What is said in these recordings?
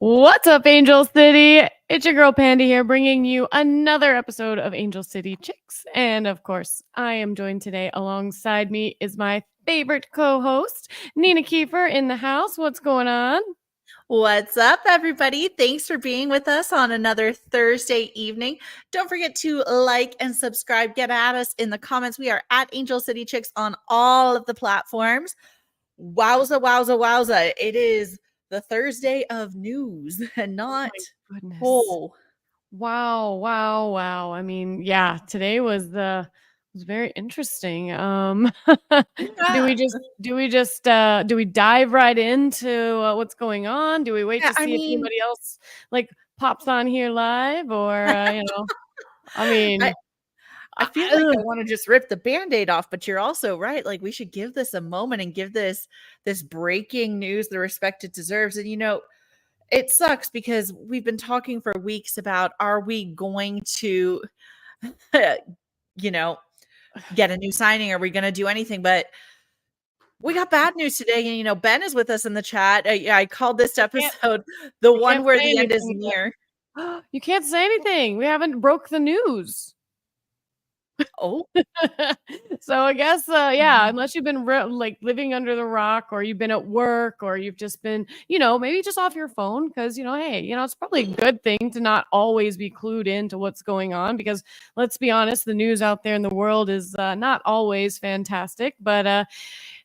What's up, Angel City? It's your girl Panda here, bringing you another episode of Angel City Chicks. And of course, I am joined today. Alongside me is my favorite co-host, Nina Kiefer, in the house. What's going on? What's up, everybody? Thanks for being with us on another Thursday evening. Don't forget to like and subscribe. Get at us in the comments. We are at Angel City Chicks on all of the platforms. Wowza, wowza, wowza. It is the Thursday of news and not Goodness. poll. Wow. I mean, yeah, today was very interesting. Do we dive right into what's going on? Do we wait to see if anybody else like pops on here live, or I mean, I feel like I want to just rip the Band-Aid off, but you're also right. Like, we should give this a moment and give this breaking news the respect it deserves. And it sucks because we've been talking for weeks about, are we going to get a new signing? Are we going to do anything? But we got bad news today. And Ben is with us in the chat. I called this episode the one where the end is near. You can't say anything. We haven't broke the news. Oh. So I guess unless you've been living under the rock, or you've been at work, or you've just been maybe just off your phone, because hey, it's probably a good thing to not always be clued into what's going on, because let's be honest, the news out there in the world is not always fantastic. But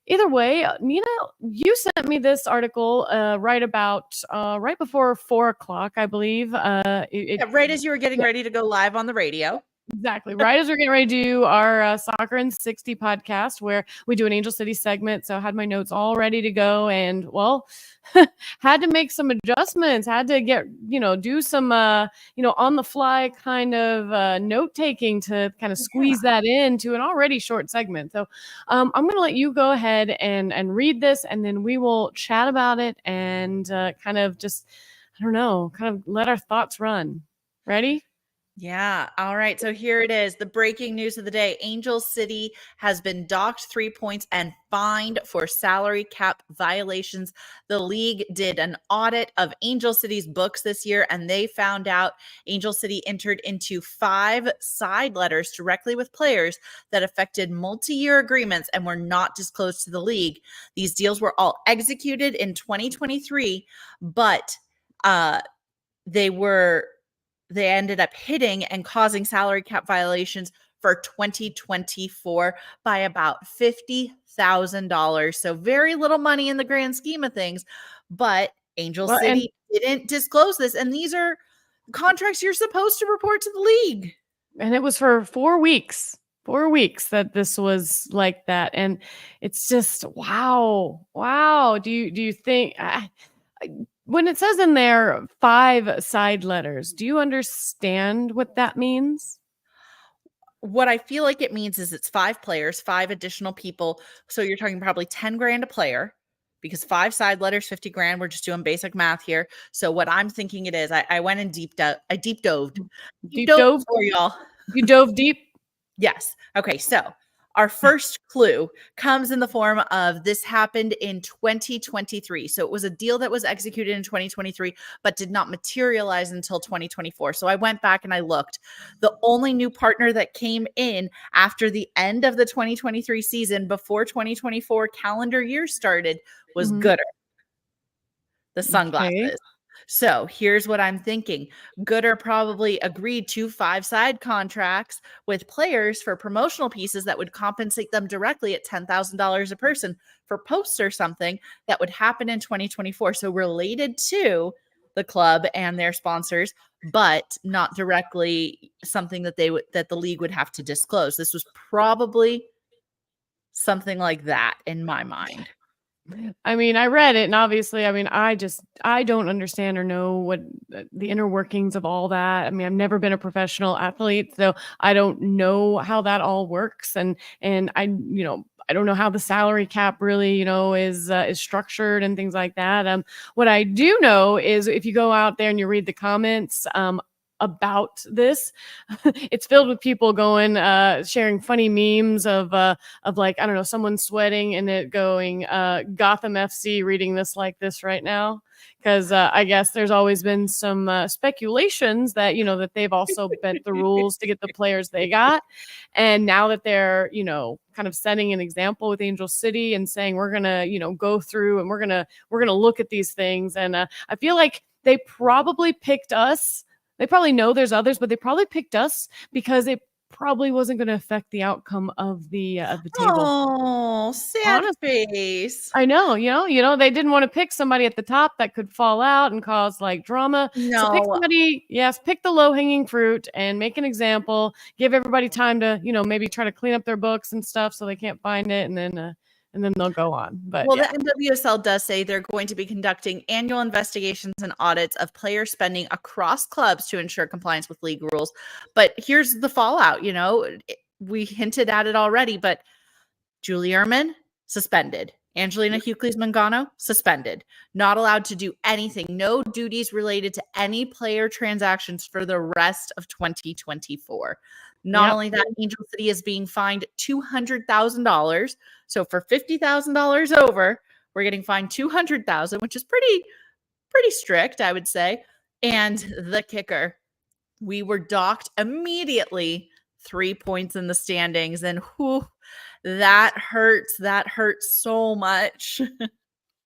either way, Nina, you sent me this article right before 4:00, I believe. Right as you were getting ready to go live on the radio. Exactly. Right as we're getting ready to do our Soccer in 60 podcast, where we do an Angel City segment. So I had my notes all ready to go, and had to make some adjustments, had to do some, on the fly kind of note taking to kind of squeeze that into an already short segment. So I'm going to let you go ahead and read this, and then we will chat about it and kind of let our thoughts run. Ready? Yeah. All right. So here it is. The breaking news of the day. Angel City has been docked 3 points and fined for salary cap violations. The league did an audit of Angel City's books this year, and they found out Angel City entered into 5 side letters directly with players that affected multi-year agreements and were not disclosed to the league. These deals were all executed in 2023, but they ended up hitting and causing salary cap violations for 2024 by about $50,000. So very little money in the grand scheme of things, but Angel City didn't disclose this. And these are contracts you're supposed to report to the league. And it was for 4 weeks. 4 weeks that this was like that. And it's just, wow. Do you think... when it says in there 5 side letters, do you understand what that means? What I feel like it means is it's 5 players, 5 additional people. So you're talking probably 10 grand a player, because 5 side letters, 50 grand. We're just doing basic math here. So what I'm thinking it is, I went and deep dove for y'all. You dove deep? Yes. Okay. So our first clue comes in the form of, this happened in 2023. So it was a deal that was executed in 2023, but did not materialize until 2024. So I went back and I looked. The only new partner that came in after the end of the 2023 season, before 2024 calendar year started, was Gooder, the sunglasses. Okay. So here's what I'm thinking. Gooder probably agreed to 5 side contracts with players for promotional pieces that would compensate them directly at $10,000 a person for posts or something that would happen in 2024. So related to the club and their sponsors, but not directly something that the league would have to disclose. This was probably something like that in my mind. I mean, I read it, and obviously, I mean, I don't understand or know what the inner workings of all that. I mean, I've never been a professional athlete, so I don't know how that all works. And I don't know how the salary cap really, is structured and things like that. What I do know is, if you go out there and you read the comments, about this. It's filled with people going, sharing funny memes of like, I don't know, someone sweating and it going, Gotham FC reading this like this right now. Because I guess there's always been some speculations that, that they've also bent the rules to get the players they got. And now that they're, kind of setting an example with Angel City and saying, we're going to, go through and we're going to look at these things. And I feel like they probably picked us. They probably know there's others, but they probably picked us because it probably wasn't going to affect the outcome of the table. Oh, sad face. I know, they didn't want to pick somebody at the top that could fall out and cause like drama. No. So pick somebody, pick the low hanging fruit and make an example. Give everybody time to, maybe try to clean up their books and stuff so they can't find it, and then they'll go on. But the NWSL does say they're going to be conducting annual investigations and audits of player spending across clubs to ensure compliance with league rules. But here's the fallout. We hinted at it already, but Julie Ehrman, suspended. Angelina Hucles-Mangano, suspended. Not allowed to do anything. No duties related to any player transactions for the rest of 2024. Not only that, Angel City is being fined $200,000. So for $50,000 over, we're getting fined $200,000, which is pretty strict, I would say. And the kicker, we were docked immediately 3 points in the standings, and that hurts. That hurts so much.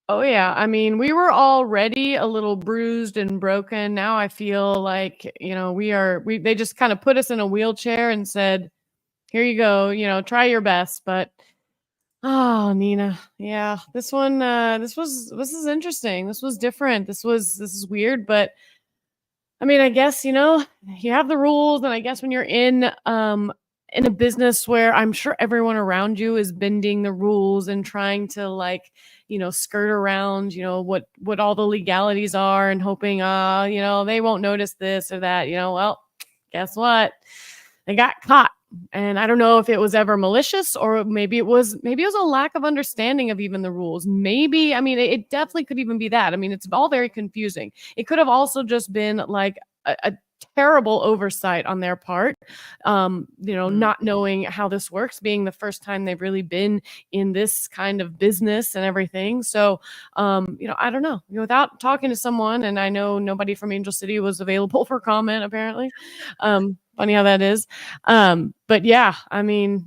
Oh yeah, I mean, we were already a little bruised and broken. Now I feel like, they just kind of put us in a wheelchair and said, here you go, try your best. But oh, Nina, yeah, this one, this is interesting. This was different. This is weird, but I mean, I guess, you have the rules, and I guess when you're in a business where I'm sure everyone around you is bending the rules and trying to skirt around, what all the legalities are and hoping, they won't notice this or that, well, guess what? They got caught. And I don't know if it was ever malicious, or maybe it was a lack of understanding of even the rules. Maybe, I mean, it definitely could even be that. I mean, it's all very confusing. It could have also just been like a terrible oversight on their part, not knowing how this works, being the first time they've really been in this kind of business and everything. So, I don't know, without talking to someone, and I know nobody from Angel City was available for comment, apparently. Funny how that is. But yeah, I mean,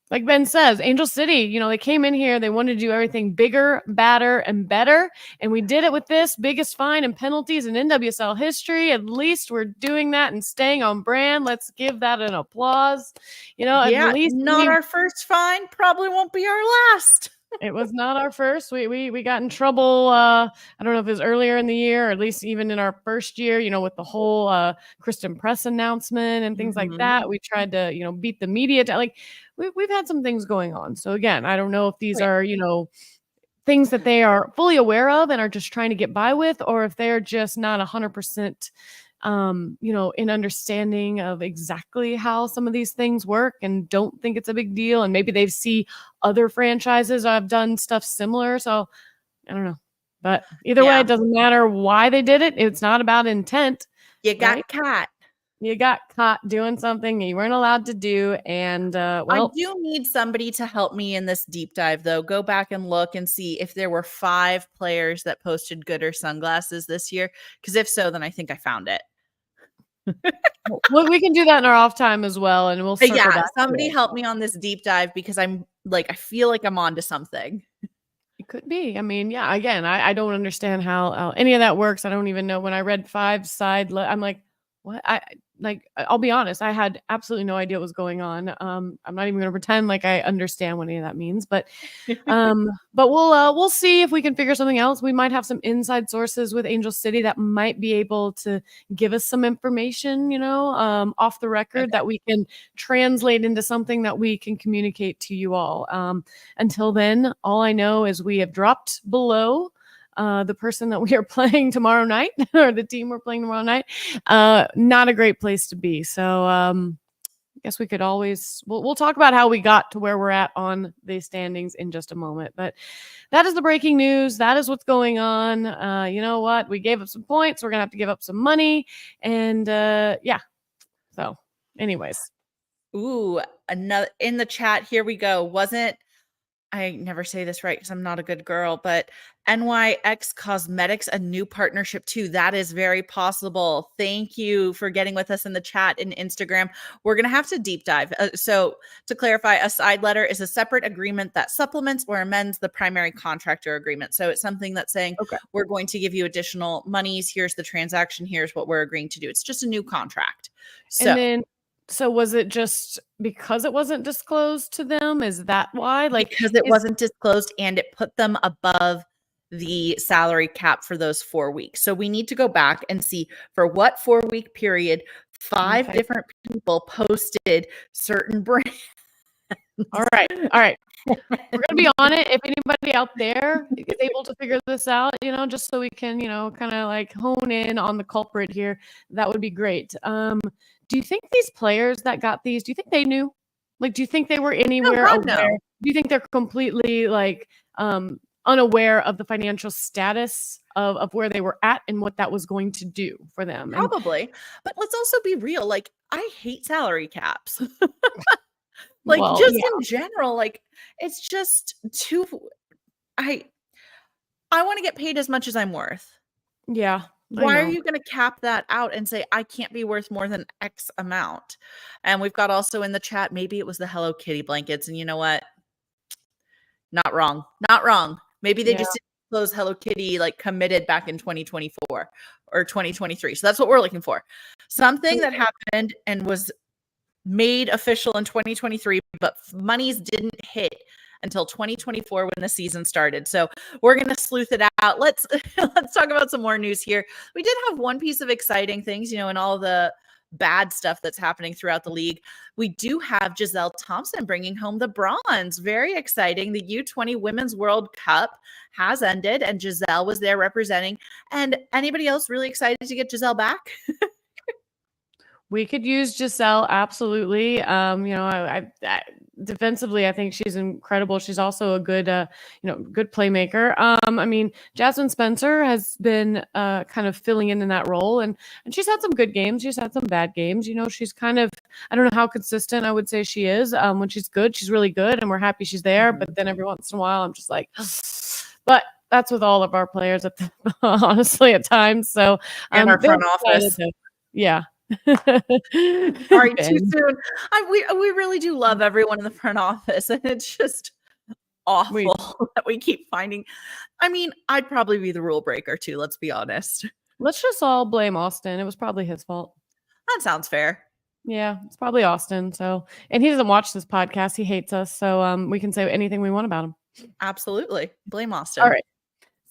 like Ben says, Angel City, they came in here, they wanted to do everything bigger, badder, and better. And we did it with this biggest fine and penalties in NWSL history. At least we're doing that and staying on brand. Let's give that an applause. At least not our first fine, probably won't be our last. It was not our first. We got in trouble. I don't know if it was earlier in the year, or at least even in our first year, with the whole Kristen Press announcement and things like that. We tried to, beat the media. We've had some things going on. So again, I don't know if these are, things that they are fully aware of and are just trying to get by with, or if they're just not 100%, in understanding of exactly how some of these things work and don't think it's a big deal. And maybe they see other franchises have done stuff similar. So I don't know, but either way, it doesn't matter why they did it. It's not about intent. You got caught. You got caught doing something you weren't allowed to do. And I do need somebody to help me in this deep dive, though. Go back and look and see if there were 5 players that posted Gooder sunglasses this year. Because if so, then I think I found it. Well, we can do that in our off time as well, and we'll circle back. Somebody help me on this deep dive, because I feel like I'm onto something. It could be. I mean, yeah. Again, I don't understand how any of that works. I don't even know. When I read 5 side, I'm like, what? I'll be honest, I had absolutely no idea what was going on. I'm not even going to pretend like I understand what any of that means, but we'll see if we can figure something else. We might have some inside sources with Angel City that might be able to give us some information, off the record that we can translate into something that we can communicate to you all. Until then, all I know is we have dropped below the person that we are playing tomorrow night, or the team we're playing tomorrow night. Not a great place to be. So guess we could always we'll talk about how we got to where we're at on the standings in just a moment. But that is the breaking news. That is what's going on. You know what? We gave up some points. We're gonna have to give up some money, and yeah. So, anyways, Ooh, another in the chat. Here we go. I never say this right because I'm not a good girl, but NYX Cosmetics, a new partnership too. That is very possible. Thank you for getting with us in the chat and Instagram. We're going to have to deep dive. So to clarify, a side letter is a separate agreement that supplements or amends the primary contractor agreement. So it's something that's saying, okay, we're going to give you additional monies. Here's the transaction. Here's what we're agreeing to do. It's just a new contract. So and then. So was it just because it wasn't disclosed to them? Is that why? Like, because it wasn't disclosed and it put them above the salary cap for those 4 weeks. So we need to go back and see for what 4-week period, 5 different people posted certain brands. All right. We're going to be on it. If anybody out there is able to figure this out, just so we can, kind of like hone in on the culprit here, that would be great. Do you think these players that got these, do you think they knew? Like, do you think they were anywhere aware? No. Do you think they're completely like unaware of the financial status of where they were at and what that was going to do for them? Probably. But let's also be real. Like, I hate salary caps. Like, well, just in general, like, it's just too, I want to get paid as much as I'm worth. Yeah. Why are you going to cap that out and say, I can't be worth more than X amount? And we've got also in the chat, maybe it was the Hello Kitty blankets. And you know what? Not wrong. Maybe they just didn't close Hello Kitty, like committed back in 2024 or 2023. So that's what we're looking for. Something that happened and was made official in 2023, but monies didn't hit until 2024 when the season started. So we're going to sleuth it out. Let's talk about some more news here. We did have one piece of exciting things, and all the bad stuff that's happening throughout the league. We do have Giselle Thompson bringing home the bronze. Very exciting. The U20 Women's World Cup has ended and Giselle was there representing. And anybody else really excited to get Giselle back? We could use Giselle, absolutely. I defensively, I think she's incredible. She's also a good, good playmaker. I mean, Jasmine Spencer has been kind of filling in that role, and she's had some good games. She's had some bad games. She's kind of, I don't know how consistent I would say she is. When she's good, she's really good, and we're happy she's there. But then every once in a while, I'm just like, but that's with all of our players, honestly, at times. So, and our front office, yeah. Sorry, too soon. We really do love everyone in the front office, and it's just awful that we keep finding. I mean, I'd probably be the rule breaker too. Let's be honest. Let's just all blame Austin. It was probably his fault. That sounds fair. Yeah, it's probably Austin. So, and he doesn't watch this podcast. He hates us. So, we can say anything we want about him. Absolutely, blame Austin. All right.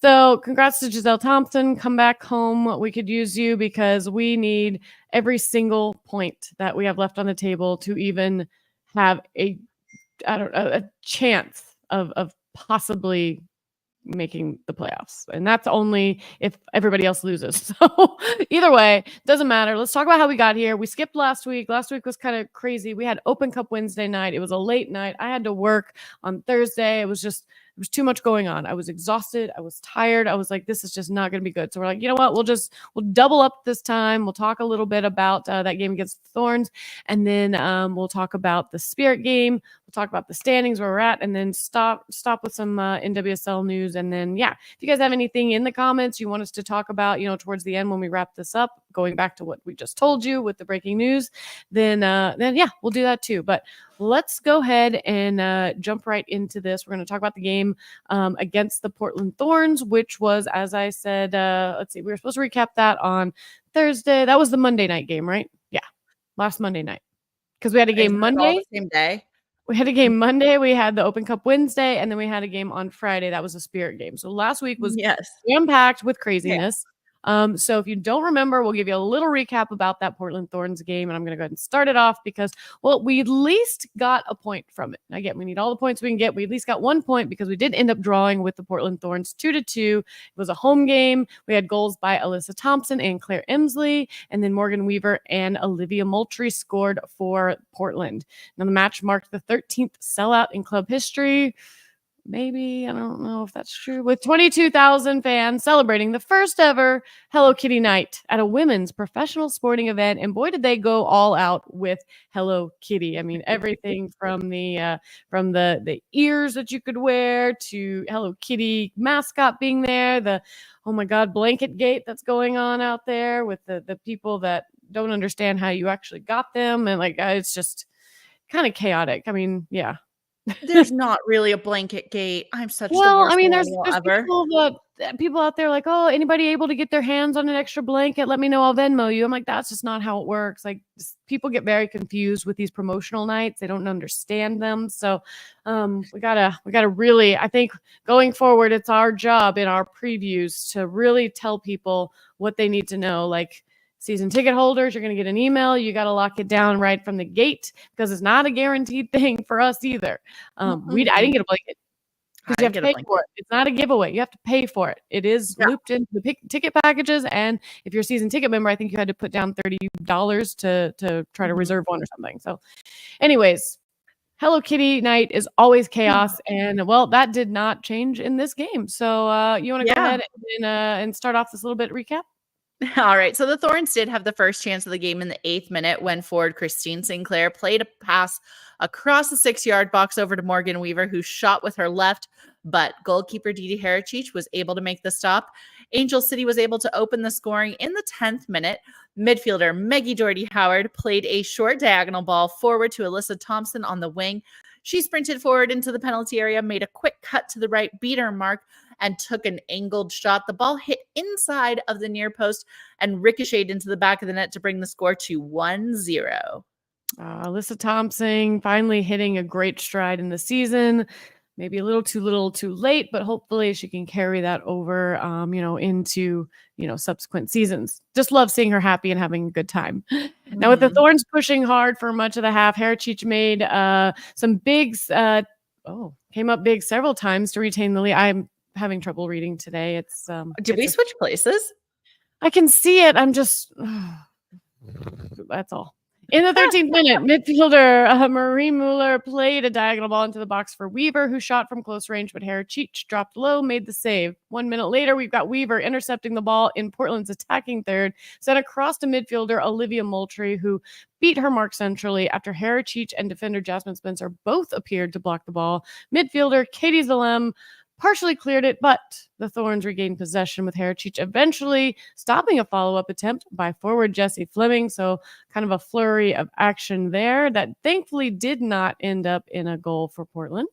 So congrats to Giselle Thompson. Come back home. We could use you because we need every single point that we have left on the table to even have a chance of possibly making the playoffs. And that's only if everybody else loses. So either way, doesn't matter. Let's talk about how we got here. We skipped last week. Last week was kind of crazy. We had Open Cup Wednesday night. It was a late night. I had to work on Thursday. It was too much going on. I was exhausted. I was tired. I was like, this is just not going to be good. So we're like, you know what? We'll double up this time. We'll talk a little bit about that game against Thorns. And then we'll talk about the Spirit game. We'll talk about the standings where we're at, and then stop with some NWSL news. And then, if you guys have anything in the comments you want us to talk about, towards the end when we wrap this up, going back to what we just told you with the breaking news, then we'll do that too. But let's go ahead and jump right into this. We're going to talk about the game against the Portland Thorns, which was, as I said, let's see, we were supposed to recap that on Thursday. That was the Monday night game, right? Yeah, last Monday night. Because we had a game Monday. Same day. We had a game Monday. We had the Open Cup Wednesday, and then we had a game on Friday. That was a Spirit game. So last week was jam-packed with craziness. So if you don't remember, we'll give you a little recap about that Portland Thorns game. And I'm going to go ahead and start it off because, well, we at least got a point from it. Again, we need all the points we can get. We at least got 1 point because we did end up drawing with the Portland Thorns 2-2. It was a home game. We had goals by Alyssa Thompson and Claire Emsley, and then Morgan Weaver and Olivia Moultrie scored for Portland. Now, the match marked the 13th sellout in club history. Maybe, I don't know if that's true, with 22,000 fans celebrating the first ever Hello Kitty night at a women's professional sporting event. And boy, did they go all out with Hello Kitty. I mean, everything from the ears that you could wear to Hello Kitty mascot being there, the, oh my God, blanket gate that's going on out there with the people that don't understand how you actually got them. And like, it's just kind of chaotic. I mean, yeah. There's not really a blanket gate. I'm such the Well, worst I mean, there's millennial ever. people out there like, oh, anybody able to get their hands on an extra blanket? Let me know. I'll Venmo you. I'm like, that's just not how it works. Like, people get very confused with these promotional nights. They don't understand them. So, we gotta really, I think going forward, it's our job in our previews to really tell people what they need to know. Like, season ticket holders, you're going to get an email. You got to lock it down right from the gate because it's not a guaranteed thing for us either. I didn't get a blanket because you have to pay for it. It's not a giveaway. You have to pay for it. It is looped into the ticket packages. And if you're a season ticket member, I think you had to put down $30 to try to reserve one or something. So anyways, Hello Kitty night is always chaos. And well, that did not change in this game. So you want to go ahead and start off this little bit recap? All right. So the Thorns did have the first chance of the game in the 8th minute when forward Christine Sinclair played a pass across the 6-yard box over to Morgan Weaver, who shot with her left, but goalkeeper Didi Harachich was able to make the stop. Angel City was able to open the scoring in the 10th minute. Midfielder Maggie Doherty Howard played a short diagonal ball forward to Alyssa Thompson on the wing. She sprinted forward into the penalty area, made a quick cut to the right, beat her mark, and took an angled shot. The ball hit inside of the near post and ricocheted into the back of the net to bring the score to 1-0. Alyssa Thompson finally hitting a great stride in the season. Maybe a little too late, but hopefully she can carry that over, into, subsequent seasons. Just love seeing her happy and having a good time. Now, with the Thorns pushing hard for much of the half, Harachich made some bigs, came up big several times to retain the lead. I'm having trouble reading today. Did we switch places? I can see it. I'm just, that's all. In the 13th minute, midfielder Marie Mueller played a diagonal ball into the box for Weaver, who shot from close range, but Harachich dropped low, made the save. 1 minute later, we've got Weaver intercepting the ball in Portland's attacking third, sent across to midfielder Olivia Moultrie, who beat her mark centrally after Harachich and defender Jasmine Spencer both appeared to block the ball. Midfielder Katie Zalem partially cleared it, but the Thorns regained possession with Harachich eventually stopping a follow-up attempt by forward Jessie Fleming. So kind of a flurry of action there that thankfully did not end up in a goal for Portland.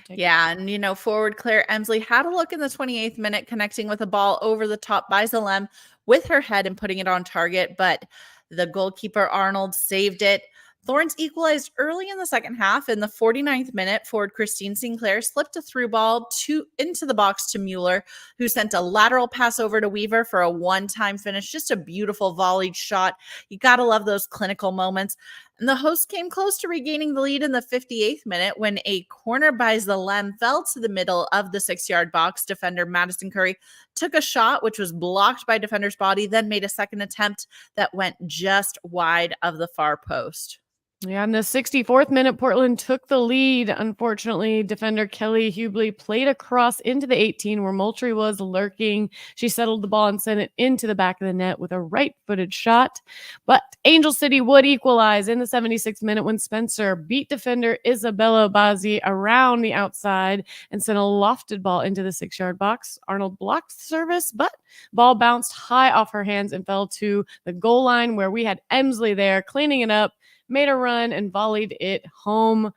Yeah, and forward Claire Emsley had a look in the 28th minute, connecting with a ball over the top by Zalem with her head and putting it on target, but the goalkeeper Arnold saved it. Thorns equalized early in the second half. In the 49th minute, forward Christine Sinclair slipped a through ball into the box to Mueller, who sent a lateral pass over to Weaver for a one-time finish. Just a beautiful volleyed shot. You got to love those clinical moments. And the hosts came close to regaining the lead in the 58th minute when a corner by Zalem fell to the middle of the 6-yard box. Defender Madison Curry took a shot, which was blocked by defender's body, then made a second attempt that went just wide of the far post. Yeah, in the 64th minute, Portland took the lead. Unfortunately, defender Kelly Hubley played a cross into the 18 where Moultrie was lurking. She settled the ball and sent it into the back of the net with a right-footed shot. But Angel City would equalize in the 76th minute when Spencer beat defender Isabella Bazzi around the outside and sent a lofted ball into the 6-yard box. Arnold blocked the service, but ball bounced high off her hands and fell to the goal line where we had Emsley there cleaning it up, made a run, and volleyed it home.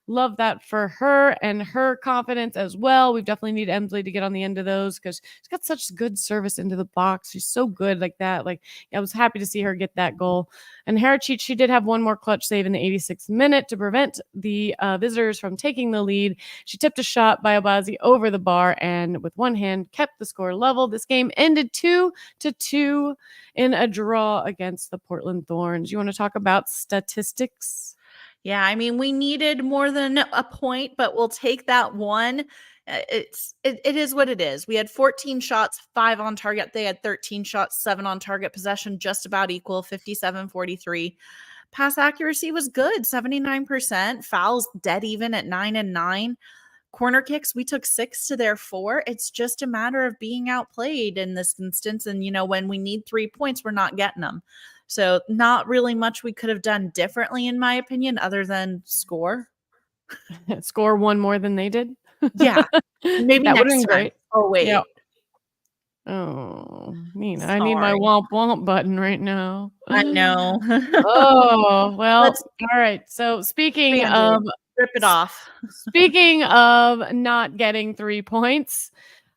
love that for her and her confidence as well. We definitely need Emsley to get on the end of those because she's got such good service into the box. She's so good like that. Like, I was happy to see her get that goal. And Haracic, she did have one more clutch save in the 86th minute to prevent the visitors from taking the lead. She tipped a shot by Obazi over the bar and with one hand kept the score level. This game ended 2-2 in a draw against the Portland Thorns. You want to talk about statistics? Yeah, I mean, we needed more than a point, but we'll take that one. It is what it is. We had 14 shots, 5 on target. They had 13 shots, 7 on target. Possession just about equal, 57-43. Pass accuracy was good, 79%. Fouls dead even at 9-9. Corner kicks, we took 6 to their 4. It's just a matter of being outplayed in this instance. And, when we need 3 points, we're not getting them. So not really much we could have done differently, in my opinion, other than score. Score one more than they did? Yeah. Maybe that would have next been time. great. Oh, wait. Yep. Oh, Nina, I need my womp womp button right now. I know. Oh, well, all right. So speaking of rip it off. Speaking of not getting 3 points,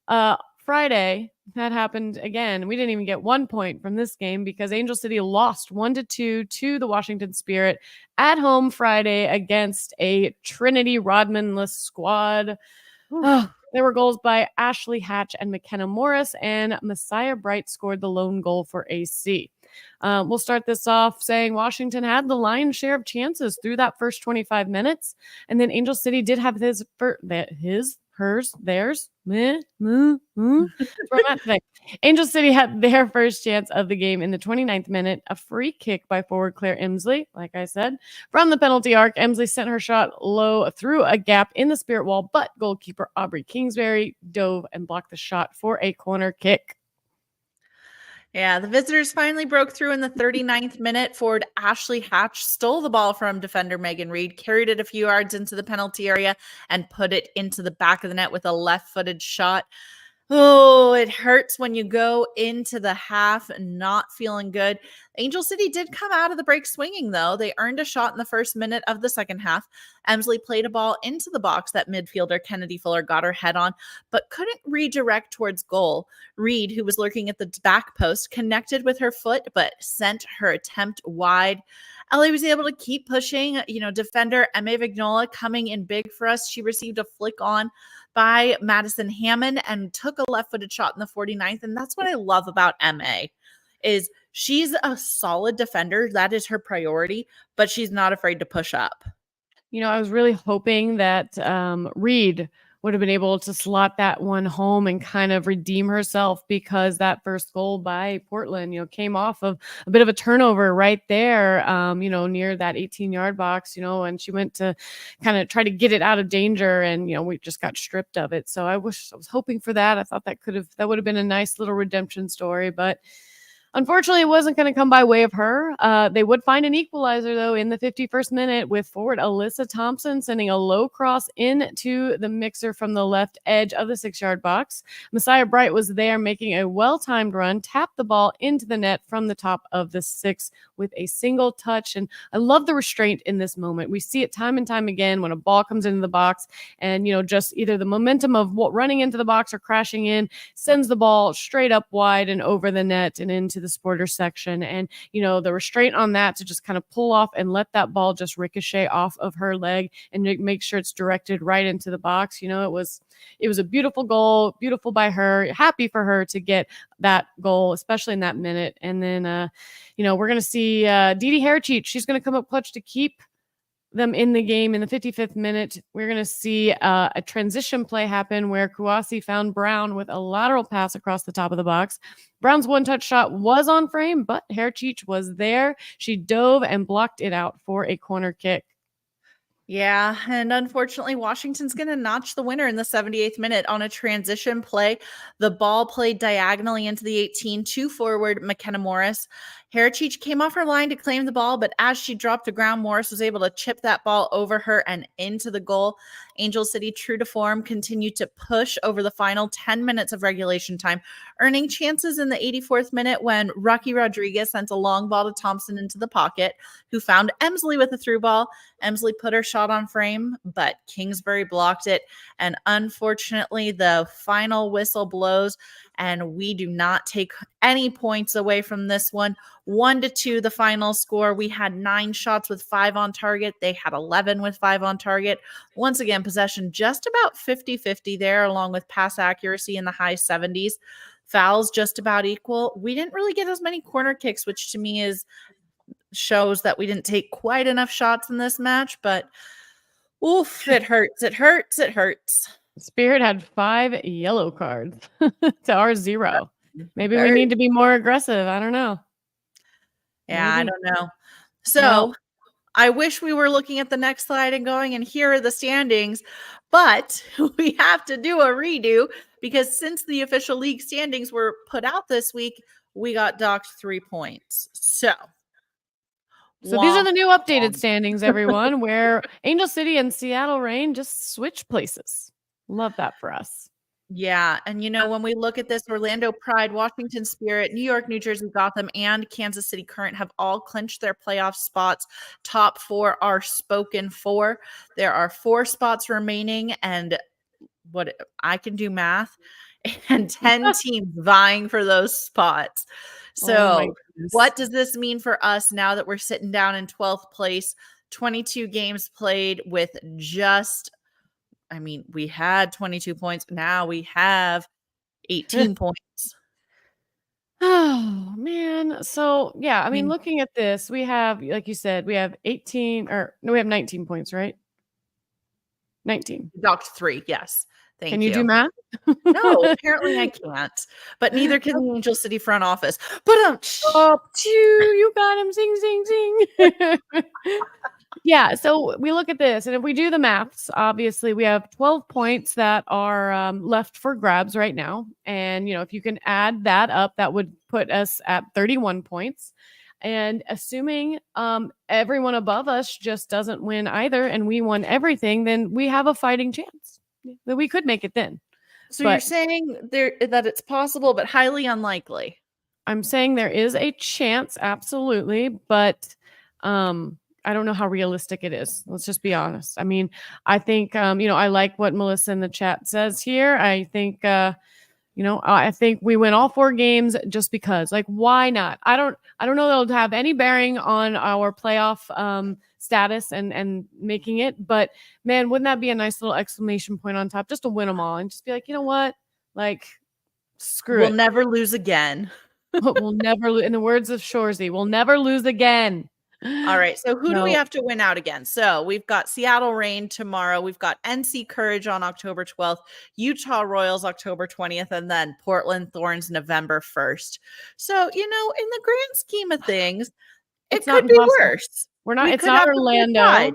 Friday, that happened again. We didn't even get 1 point from this game because Angel City lost 1-2 to the Washington Spirit at home Friday against a Trinity Rodman-less squad. There were goals by Ashley Hatch and McKenna Morris, and Messiah Bright scored the lone goal for AC. We'll start this off saying Washington had the lion's share of chances through that first 25 minutes, and then Angel City did have theirs. That's where I'm at today. Angel City had their first chance of the game in the 29th minute, a free kick by forward Claire Emsley, like I said. From the penalty arc, Emsley sent her shot low through a gap in the Spirit wall, but goalkeeper Aubrey Kingsbury dove and blocked the shot for a corner kick. Yeah, the visitors finally broke through in the 39th minute. Forward Ashley Hatch stole the ball from defender Megan Reed, carried it a few yards into the penalty area, and put it into the back of the net with a left-footed shot. Oh, it hurts when you go into the half not feeling good. Angel City did come out of the break swinging, though. They earned a shot in the first minute of the second half. Emsley played a ball into the box that midfielder Kennedy Fuller got her head on, but couldn't redirect towards goal. Reed, who was lurking at the back post, connected with her foot, but sent her attempt wide. Ellie was able to keep pushing. Defender Emma Vignola coming in big for us. She received a flick on by Madison Hammond and took a left-footed shot in the 49th. And that's what I love about MA is she's a solid defender. That is her priority, but she's not afraid to push up. I was really hoping that Reed would have been able to slot that one home and kind of redeem herself because that first goal by Portland, came off of a bit of a turnover right there, near that 18-yard box, and she went to kind of try to get it out of danger and, we just got stripped of it. So I was hoping for that. I thought that would have been a nice little redemption story, but unfortunately, it wasn't going to come by way of her. They would find an equalizer, though, in the 51st minute with forward Alyssa Thompson sending a low cross into the mixer from the left edge of the 6-yard box. Messiah Bright was there making a well-timed run, tapped the ball into the net from the top of the 6 with a single touch. And I love the restraint in this moment. We see it time and time again when a ball comes into the box and, just either the momentum of running into the box or crashing in sends the ball straight up wide and over the net and into the supporter section. And, the restraint on that to just kind of pull off and let that ball just ricochet off of her leg and make sure it's directed right into the box. It was a beautiful goal, beautiful by her, happy for her to get that goal, especially in that minute. And then, we're going to see Didi Haracic. She's going to come up clutch to keep them in the game in the 55th minute. We're going to see a transition play happen where Kouassi found Brown with a lateral pass across the top of the box. Brown's one-touch shot was on frame, but Haracic was there. She dove and blocked it out for a corner kick. Yeah, and unfortunately, Washington's going to notch the winner in the 78th minute on a transition play. The ball played diagonally into the 18 to forward McKenna Morris. Haracic came off her line to claim the ball, but as she dropped to ground, Morris was able to chip that ball over her and into the goal. Angel City, true to form, continued to push over the final 10 minutes of regulation time, earning chances in the 84th minute when Rocky Rodriguez sent a long ball to Thompson into the pocket, who found Emsley with a through ball. Emsley put her shot on frame, but Kingsbury blocked it. And unfortunately, the final whistle blows, and we do not take any points away from this one. 1-2, the final score. We had 9 shots with 5 on target. They had 11 with 5 on target. Once again, possession just about 50-50 there, along with pass accuracy in the high 70s. Fouls just about equal. We didn't really get as many corner kicks, which to me shows that we didn't take quite enough shots in this match, but oof, it hurts. It hurts. It hurts. Spirit had 5 yellow cards to our 0. Maybe we need to be more aggressive. I don't know. Yeah, maybe. I don't know. So I wish we were looking at the next slide and going, and here are the standings, but we have to do a redo because since the official league standings were put out this week, we got docked 3 points. So these are the new updated standings, everyone, where Angel City and Seattle Reign just switch places. Love that for us. Yeah. And, when we look at this, Orlando Pride, Washington Spirit, New York, New Jersey, Gotham, and Kansas City Current have all clinched their playoff spots. Top 4 are spoken for. There are 4 spots remaining, and what I can do math, and 10 teams vying for those spots. So what does this mean for us now that we're sitting down in 12th place, 22 games played with we had 22 points. Now we have 18 points. Oh, man. So, yeah, looking at this, we have, like you said, we have 18 we have 19 points, right? 19. Docked 3, yes. Thank you. Can you do math? No, apparently I can't. But neither can the Angel City front office. But you got him. Sing, sing, sing. Yeah, so we look at this, and if we do the maths, obviously we have 12 points that are left for grabs right now. And, if you can add that up, that would put us at 31 points. And assuming everyone above us just doesn't win either, and we won everything, then we have a fighting chance that we could make it then. So you're saying that it's possible, but highly unlikely. I'm saying there is a chance, absolutely, but I don't know how realistic it is. Let's just be honest. I think, I like what Melissa in the chat says here. I think, I think we win all 4 games just because. Like, why not? I don't know that it'll have any bearing on our playoff status and making it. But man, wouldn't that be a nice little exclamation point on top just to win them all and just be like, you know what? Like, screw it. We'll never lose again. We'll never lose. In the words of Shorzy, we'll never lose again. All right. So who do we have to win out against? So we've got Seattle Reign tomorrow. We've got NC Courage on October 12th, Utah Royals October 20th, and then Portland Thorns November 1st. So, in the grand scheme of things, it could be worse. It's not Orlando.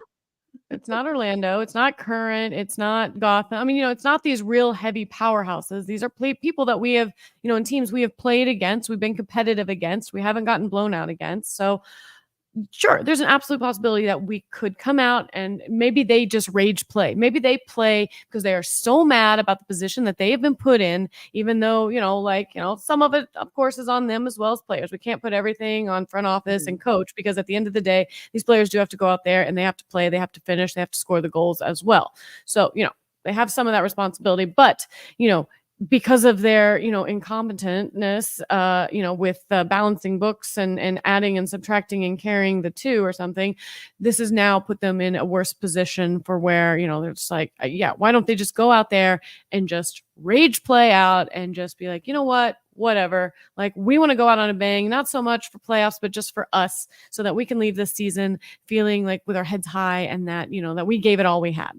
It's not Orlando. It's not Current. It's not Gotham. It's not these real heavy powerhouses. These are people that we have, in teams we have played against. We've been competitive against. We haven't gotten blown out against. So, sure, there's an absolute possibility that we could come out and maybe they just rage play. Maybe they play because they are so mad about the position that they have been put in, even though, some of it, of course, is on them as well as players. We can't put everything on front office and coach because at the end of the day, these players do have to go out there and they have to play, they have to finish, they have to score the goals as well. So, they have some of that responsibility, but, because of their, incompetentness, with balancing books and adding and subtracting and carrying the 2 or something, this has now put them in a worse position for where, they're just like, why don't they just go out there and just rage play out and just be like, you know what, whatever. Like, we want to go out on a bang, not so much for playoffs, but just for us so that we can leave this season feeling like with our heads high and that, that we gave it all we had.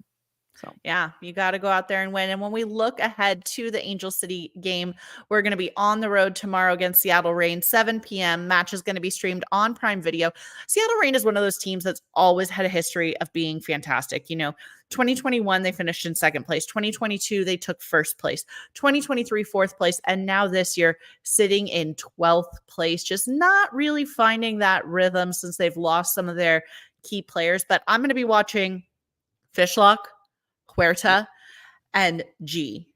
So, yeah, you got to go out there and win. And when we look ahead to the Angel City game, we're going to be on the road tomorrow against Seattle Reign, 7 p.m. Match is going to be streamed on Prime Video. Seattle Reign is one of those teams that's always had a history of being fantastic. 2021, they finished in 2nd place. 2022, they took 1st place. 2023, 4th place. And now this year, sitting in 12th place, just not really finding that rhythm since they've lost some of their key players. But I'm going to be watching Fishlock, Huerta and G.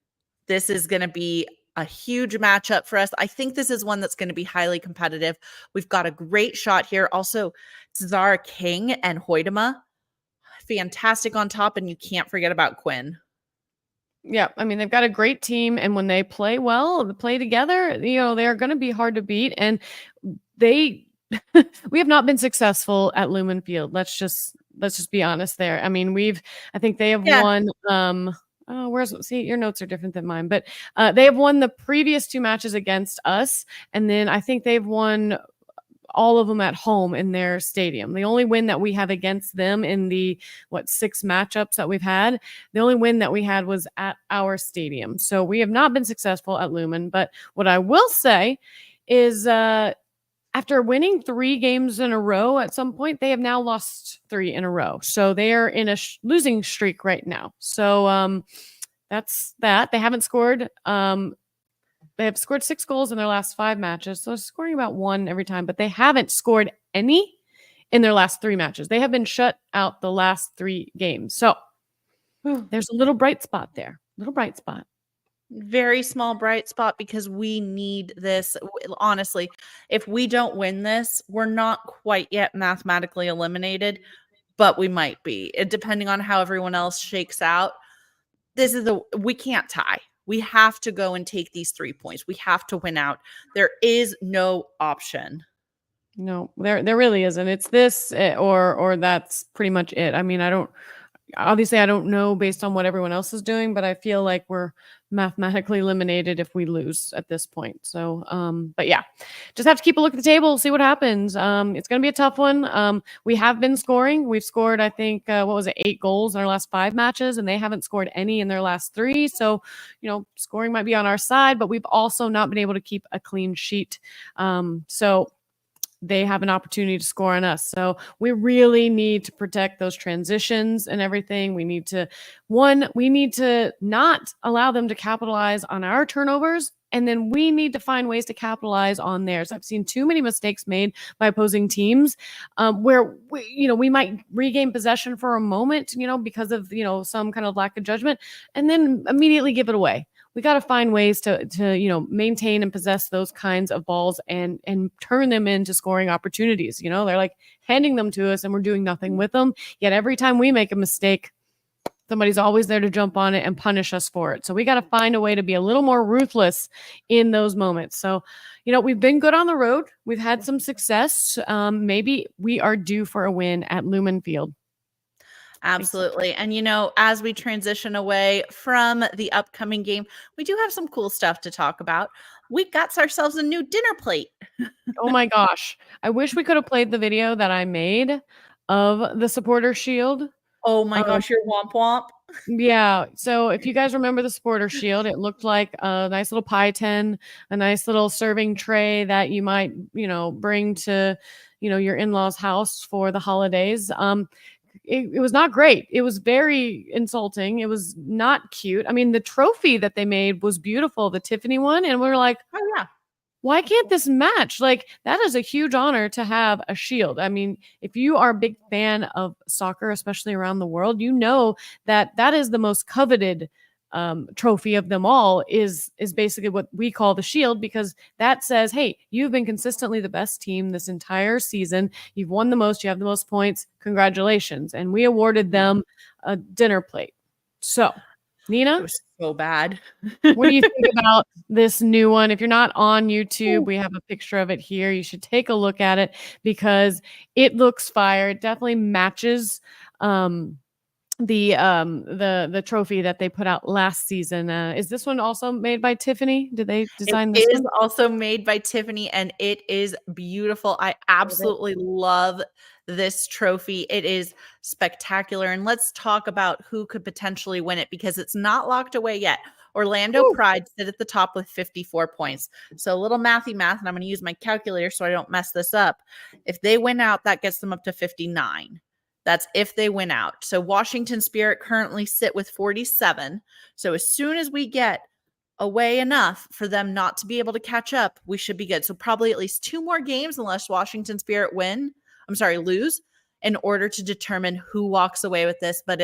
This is going to be a huge matchup for us. I think this is one that's going to be highly competitive. We've got a great shot here. Also, Zara King and Hoytema, fantastic on top, and you can't forget about Quinn. Yeah, I mean, they've got a great team, and when they play well, they play together, they're going to be hard to beat. And we have not been successful at Lumen Field. Let's just be honest there. I mean, I think they have won. See, your notes are different than mine, but they have won the previous 2 matches against us, and then I think they've won all of them at home in their stadium. The only win that we have against them in the 6 matchups that we've had, the only win that we had was at our stadium. So we have not been successful at Lumen. But what I will say is, after winning 3 games in a row, at some point they have now lost 3 in a row. So they are in a losing streak right now. So that's that. They haven't scored. They have scored 6 goals in their last 5 matches. So scoring about 1 every time, but they haven't scored any in their last 3 matches. They have been shut out the last 3 games. So there's a little bright spot there. Little bright spot. Very small bright spot, because we need this. Honestly, if we don't win this, we're not quite yet mathematically eliminated, but we might be, depending on how everyone else shakes out. We can't tie. We have to go and take these 3 points. We have to win out. There is no option. No, there really isn't. It's this or that's pretty much it. I mean, I don't know based on what everyone else is doing, but I feel like we're mathematically eliminated if we lose at this point. So, but yeah, just have to keep a look at the table, see what happens. It's going to be a tough one. We have been scoring. We've scored, I think, 8 goals in our last 5 matches, and they haven't scored any in their last 3. So, scoring might be on our side, but we've also not been able to keep a clean sheet. So they have an opportunity to score on us. So we really need to protect those transitions and everything. We need to not allow them to capitalize on our turnovers. And then we need to find ways to capitalize on theirs. I've seen too many mistakes made by opposing teams where we might regain possession for a moment, because of, some kind of lack of judgment, and then immediately give it away. We got to find ways to maintain and possess those kinds of balls and turn them into scoring opportunities. They're like handing them to us and we're doing nothing with them. Yet every time we make a mistake, somebody's always there to jump on it and punish us for it. So we got to find a way to be a little more ruthless in those moments. So, we've been good on the road. We've had some success. Maybe we are due for a win at Lumen Field. Absolutely. And, as we transition away from the upcoming game, we do have some cool stuff to talk about. We got ourselves a new dinner plate. Oh my gosh. I wish we could have played the video that I made of the supporter shield. Oh my gosh, your womp womp. Yeah. So if you guys remember the supporter shield, it looked like a nice little pie tin, a nice little serving tray that you might, bring to, your in-laws' house for the holidays. It was not great. It was very insulting. It was not cute. I mean, the trophy that they made was beautiful, the Tiffany one. And we were like, oh yeah, why can't this match? Like, that is a huge honor to have a shield. I mean, if you are a big fan of soccer, especially around the world, you know that is the most coveted trophy of them all is basically what we call the shield, because that says, hey, you've been consistently the best team this entire season. You've won the most. You have the most points. Congratulations. And we awarded them a dinner plate. So, Nina, it was so bad. What do you think about this new one? If you're not on YouTube, we have a picture of it here. You should take a look at it because it looks fire. It definitely matches the trophy that they put out last season. Is this one also made by Tiffany? Did they design this? It is also made by Tiffany, and it is beautiful. I absolutely love this trophy. It is spectacular. And let's talk about who could potentially win it, because it's not locked away yet. Orlando Pride sit at the top with 54 points. So a little mathy math, and I'm going to use my calculator so I don't mess this up. If they win out, that gets them up to 59. That's if they win out. So Washington Spirit currently sit with 47. So as soon as we get away enough for them not to be able to catch up, we should be good. So probably at least 2 more games, unless Washington Spirit lose, in order to determine who walks away with this. But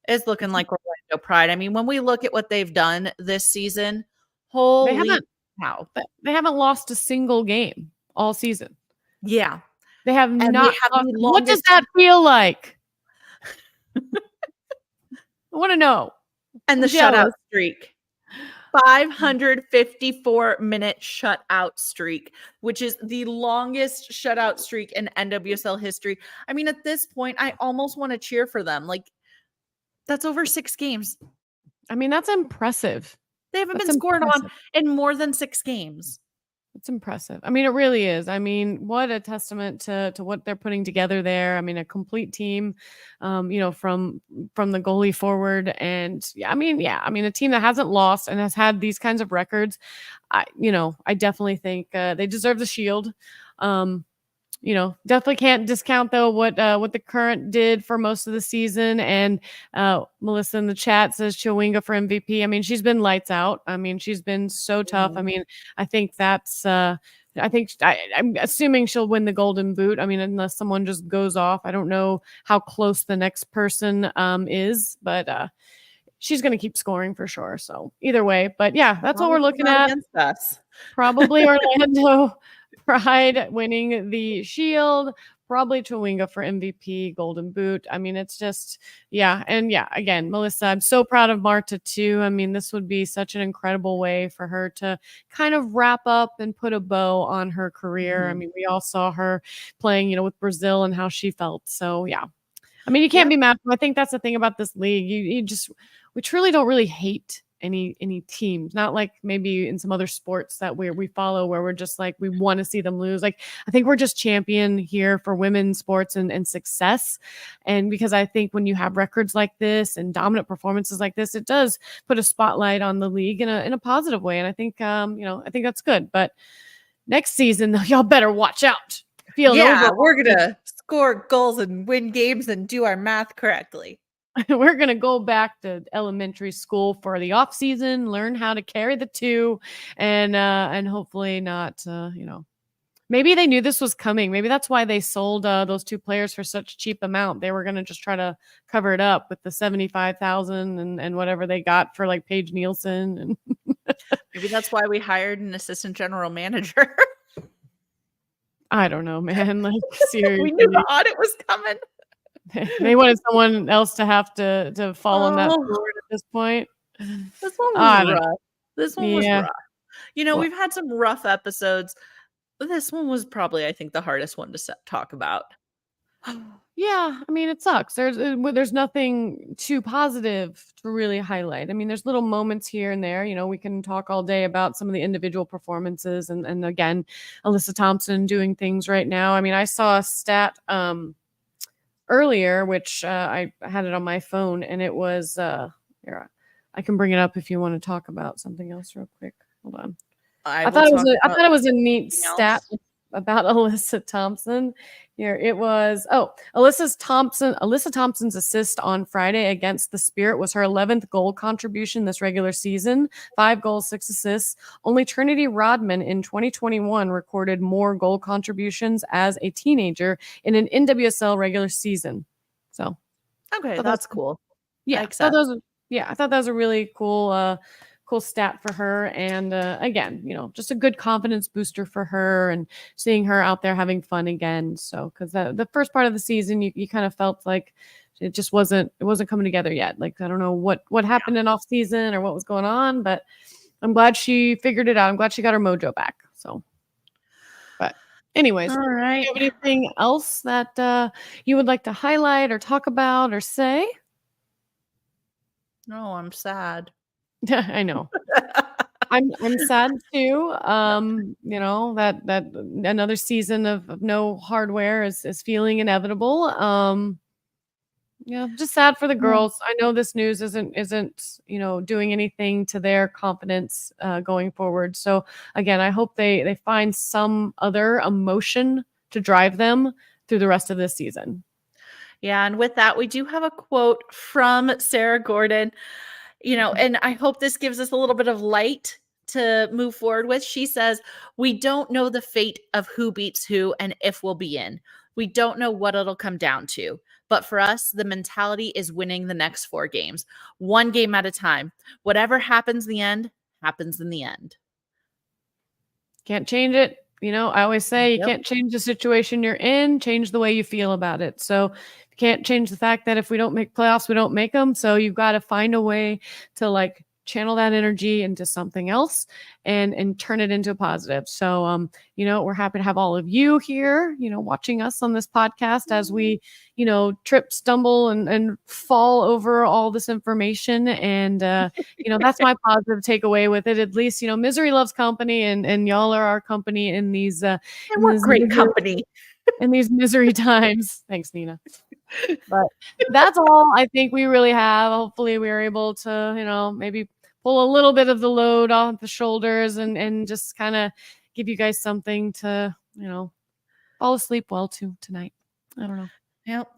It's looking like Orlando Pride. I mean, when we look at what they've done this season, They holy haven't cow. they haven't lost a single game all season. Yeah. They have And not they have lost. the What does longest that feel like? I wanna know. and the I'm shutout jealous. streak. 554-minute shutout streak, which is the longest shutout streak in NWSL history. I mean, at this point, I almost want to cheer for them. Like, that's over 6 games. I mean, that's impressive. They haven't That's been scored on impressive. in more than 6 games. It's impressive. I mean, it really is. I mean, what a testament to what they're putting together there. I mean, a complete team, from the goalie forward, and yeah, I mean, a team that hasn't lost and has had these kinds of records. I definitely think they deserve the shield. Um, definitely can't discount though what the Current did for most of the season. And Melissa in the chat says Chewinga for MVP. I mean, she's been lights out. I mean, she's been so tough. I mean, I think I'm assuming she'll win the Golden Boot. I mean, unless someone just goes off. I don't know how close the next person is, but she's going to keep scoring for sure. So either way, but yeah, that's what we're looking at. Against us. Probably Orlando Pride winning the Shield, probably Chewinga for MVP, Golden Boot. I mean, it's just, yeah. And yeah, again, Melissa, I'm so proud of Marta too. I mean, this would be such an incredible way for her to kind of wrap up and pput a bow on her career. I mean, we all saw her playing, with Brazil and how she felt. So yeah. I mean, you can't be mad. I think that's the thing about this league. We truly don't really hate any teams, not like maybe in some other sports that we follow where we're just like we want to see them lose. Like I think we're just champion here for women's sports and success. And because I think when you have records like this and dominant performances like this, it does put a spotlight on the league in a positive way. And I think I think that's good. But next season, y'all better watch out. We're gonna score goals and win games and do our math correctly. We're going to go back to elementary school for the off season, learn how to carry the two and hopefully not, maybe they knew this was coming. Maybe that's why they sold those 2 players for such cheap amount. They were going to just try to cover it up with the 75,000 and whatever they got for like Paige Nielsen. And maybe that's why we hired an assistant general manager. I don't know, man. Like seriously. We knew the audit was coming. They wanted someone else to have to fall on that sword at this point. This one was rough. This one was rough. We've had some rough episodes. This one was probably, I think, the hardest one to talk about. Yeah, I mean, it sucks. There's nothing too positive to really highlight. I mean, there's little moments here and there. We can talk all day about some of the individual performances, and again, Alyssa Thompson doing things right now. I mean, I saw a stat earlier, which I had it on my phone, and it was here. I can bring it up if you want to talk about something else real quick. Hold on. I thought it was a neat stat about Alyssa Thompson. Here it was. Alyssa Thompson's assist on Friday against the Spirit was her 11th goal contribution this regular season. 5 goals, 6 assists. Only Trinity Rodman in 2021 recorded more goal contributions as a teenager in an NWSL regular season. So, okay, that's cool. Yeah, I thought that was a really cool stat for her. And again, just a good confidence booster for her and seeing her out there having fun again. So, because the first part of the season, you kind of felt like it just wasn't coming together yet. Like, I don't know what happened in off season or what was going on, but I'm glad she figured it out. I'm glad she got her mojo back. So, but anyways, all right. Do you have anything else that you would like to highlight or talk about or say? No, I'm sad. I know. I'm sad too. That another season of no hardware is feeling inevitable. Just sad for the girls. I know this news isn't doing anything to their confidence going forward. So again, I hope they find some other emotion to drive them through the rest of this season. Yeah, and with that, we do have a quote from Sarah Gordon. And I hope this gives us a little bit of light to move forward with. She says, "We don't know the fate of who beats who and if we'll be in. We don't know what it'll come down to. But for us, the mentality is winning the next 4 games, one game at a time. Whatever happens in the end, happens in the end." Can't change it. I always say you Yep. can't change the situation you're in, change the way you feel about it. So you can't change the fact that if we don't make playoffs, we don't make them. So you've got to find a way to like channel that energy into something else and turn it into a positive. So we're happy to have all of you here, watching us on this podcast as we, trip, stumble and fall over all this information. And that's my positive takeaway with it. At least, misery loves company, and y'all are our company in these And what great company. in these misery times. Thanks, Nina. But that's all I think we really have. Hopefully we were able to, maybe pull a little bit of the load off the shoulders and just kind of give you guys something to, fall asleep well to tonight. I don't know. Yep.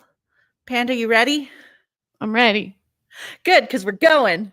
Panda, you ready? I'm ready. Good, because we're going.